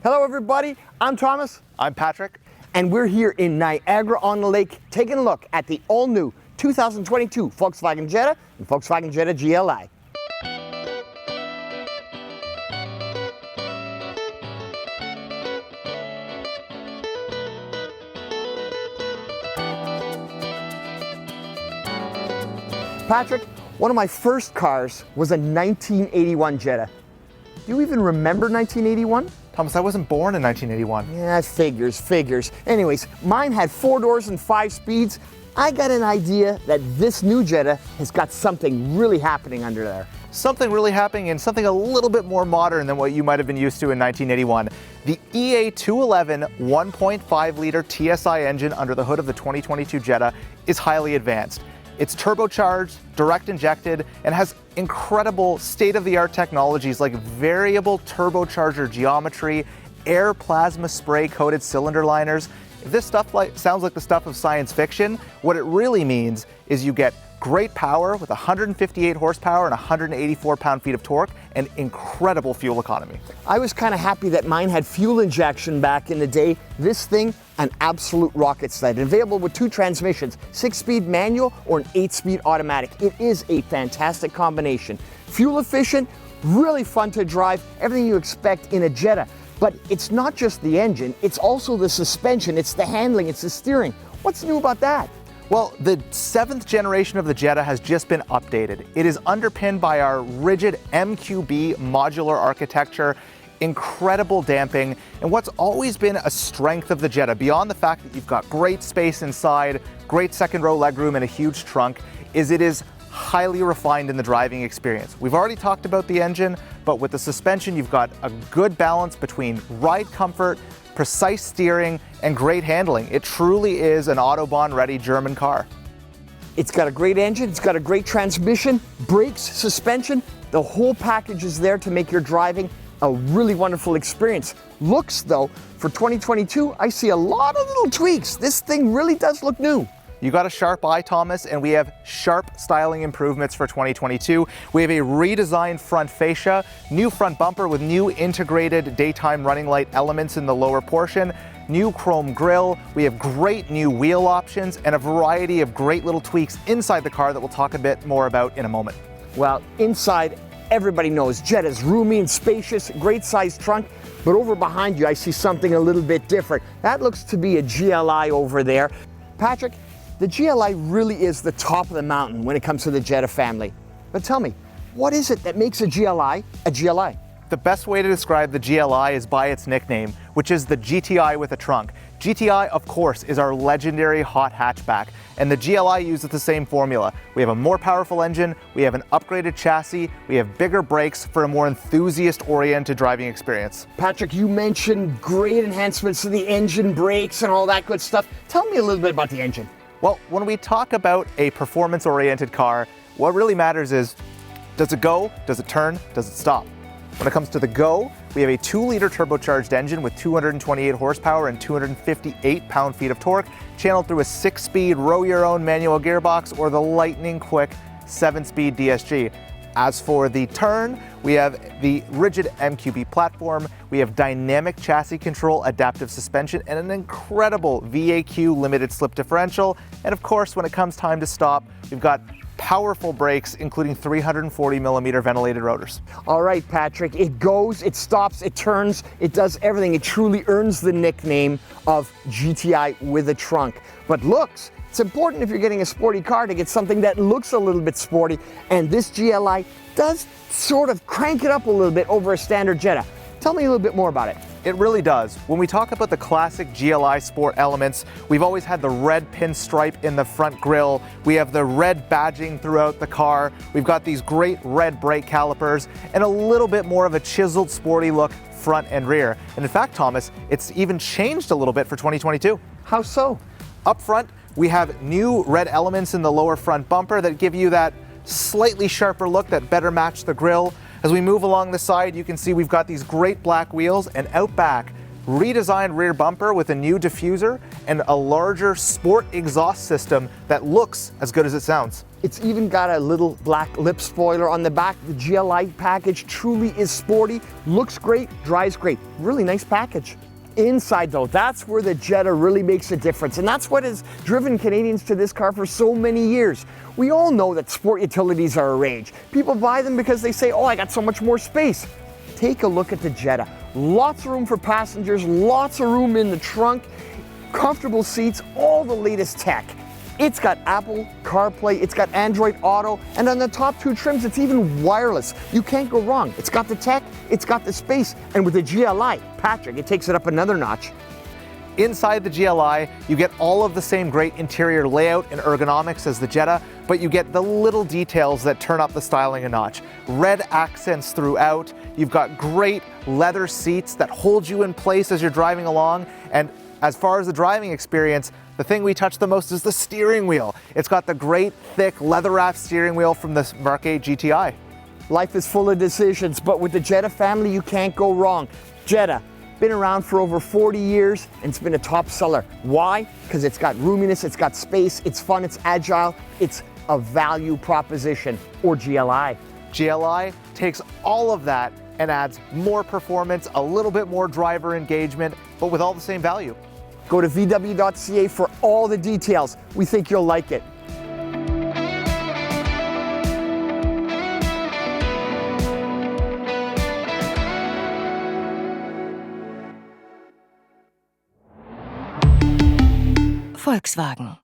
Hello everybody, I'm Thomas. I'm Patrick. And we're here in Niagara-on-the-Lake taking a look at the all-new 2022 Volkswagen Jetta and Volkswagen Jetta GLI. Patrick, one of my first cars was a 1981 Jetta. Do you even remember 1981? Thomas, I wasn't born in 1981. Yeah, figures. Anyways, mine had 4 doors and 5 speeds. I got an idea that this new Jetta has got something really happening under there. Something really happening and something a little bit more modern than what you might have been used to in 1981. The EA211 1.5 liter TSI engine under the hood of the 2022 Jetta is highly advanced. It's turbocharged, direct injected, and has incredible state-of-the-art technologies like variable turbocharger geometry, air plasma spray coated cylinder liners. If this stuff sounds like the stuff of science fiction, what it really means is you get great power with 158 horsepower and 184 pound-feet of torque and incredible fuel economy. I was kind of happy that mine had fuel injection back in the day. This thing, an absolute rocket sled, available with 2 transmissions, 6-speed manual or an 8-speed automatic. It is a fantastic combination. Fuel efficient, really fun to drive, everything you expect in a Jetta. But it's not just the engine, it's also the suspension, it's the handling, it's the steering. What's new about that? Well, the 7th generation of the Jetta has just been updated. It is underpinned by our rigid MQB modular architecture, incredible damping, and what's always been a strength of the Jetta, beyond the fact that you've got great space inside, great second row legroom, and a huge trunk, is it is highly refined in the driving experience. We've already talked about the engine, but with the suspension, you've got a good balance between ride comfort, precise steering, and great handling. It truly is an Autobahn-ready German car. It's got a great engine, it's got a great transmission, brakes, suspension. The whole package is there to make your driving a really wonderful experience. Looks, though, for 2022, I see a lot of little tweaks. This thing really does look new. You got a sharp eye, Thomas, and we have sharp styling improvements for 2022. We have a redesigned front fascia, new front bumper with new integrated daytime running light elements in the lower portion, new chrome grille, we have great new wheel options, and a variety of great little tweaks inside the car that we'll talk a bit more about in a moment. Well, inside, everybody knows Jetta's roomy and spacious, great sized trunk, but over behind you I see something a little bit different. That looks to be a GLI over there. Patrick, the GLI really is the top of the mountain when it comes to the Jetta family. But tell me, what is it that makes a GLI a GLI? The best way to describe the GLI is by its nickname, which is the GTI with a trunk. GTI, of course, is our legendary hot hatchback, and the GLI uses the same formula. We have a more powerful engine, we have an upgraded chassis, we have bigger brakes for a more enthusiast-oriented driving experience. Patrick, you mentioned great enhancements to the engine, brakes, and all that good stuff. Tell me a little bit about the engine. Well, when we talk about a performance-oriented car, what really matters is, does it go, does it turn, does it stop? When it comes to the go, we have a 2-liter turbocharged engine with 228 horsepower and 258 pound-feet of torque, channeled through a 6-speed row-your-own manual gearbox or the lightning-quick 7-speed DSG. As for the turn, we have the rigid MQB platform, we have dynamic chassis control, adaptive suspension, and an incredible VAQ limited slip differential. And of course, when it comes time to stop, we've got powerful brakes, including 340mm ventilated rotors. All right, Patrick, it goes, it stops, it turns, it does everything. It truly earns the nickname of GTI with a trunk. But looks, it's important if you're getting a sporty car to get something that looks a little bit sporty, and this GLI does sort of crank it up a little bit over a standard Jetta. Tell me a little bit more about it. It really does. When we talk about the classic GLI sport elements, we've always had the red pinstripe in the front grille. We have the red badging throughout the car. We've got these great red brake calipers and a little bit more of a chiseled sporty look front and rear. And in fact, Thomas, it's even changed a little bit for 2022. How so? Up front, we have new red elements in the lower front bumper that give you that slightly sharper look that better match the grille. As we move along the side, you can see we've got these great black wheels, and out back, redesigned rear bumper with a new diffuser and a larger sport exhaust system that looks as good as it sounds. It's even got a little black lip spoiler on the back. The GLI package truly is sporty, looks great, drives great. Really nice package. Inside though, that's where the Jetta really makes a difference, and that's what has driven Canadians to this car for so many years. We all know that sport utilities are a rage. People buy them because they say, oh, I got so much more space. Take a look at the Jetta. Lots of room for passengers, lots of room in the trunk, comfortable seats, all the latest tech. It's got Apple CarPlay, it's got Android Auto, and on the top two trims, it's even wireless. You can't go wrong. It's got the tech, it's got the space, and with the GLI, Patrick, it takes it up another notch. Inside the GLI, you get all of the same great interior layout and ergonomics as the Jetta, but you get the little details that turn up the styling a notch. Red accents throughout, you've got great leather seats that hold you in place as you're driving along, and as far as the driving experience, the thing we touch the most is the steering wheel. It's got the great, thick, leather-wrapped steering wheel from the Mark 8 GTI. Life is full of decisions, but with the Jetta family, you can't go wrong. Jetta, been around for over 40 years, and it's been a top seller. Why? Because it's got roominess, it's got space, it's fun, it's agile, it's a value proposition, or GLI. GLI takes all of that and adds more performance, a little bit more driver engagement, but with all the same value. Go to vw.ca for all the details. We think you'll like it. Volkswagen.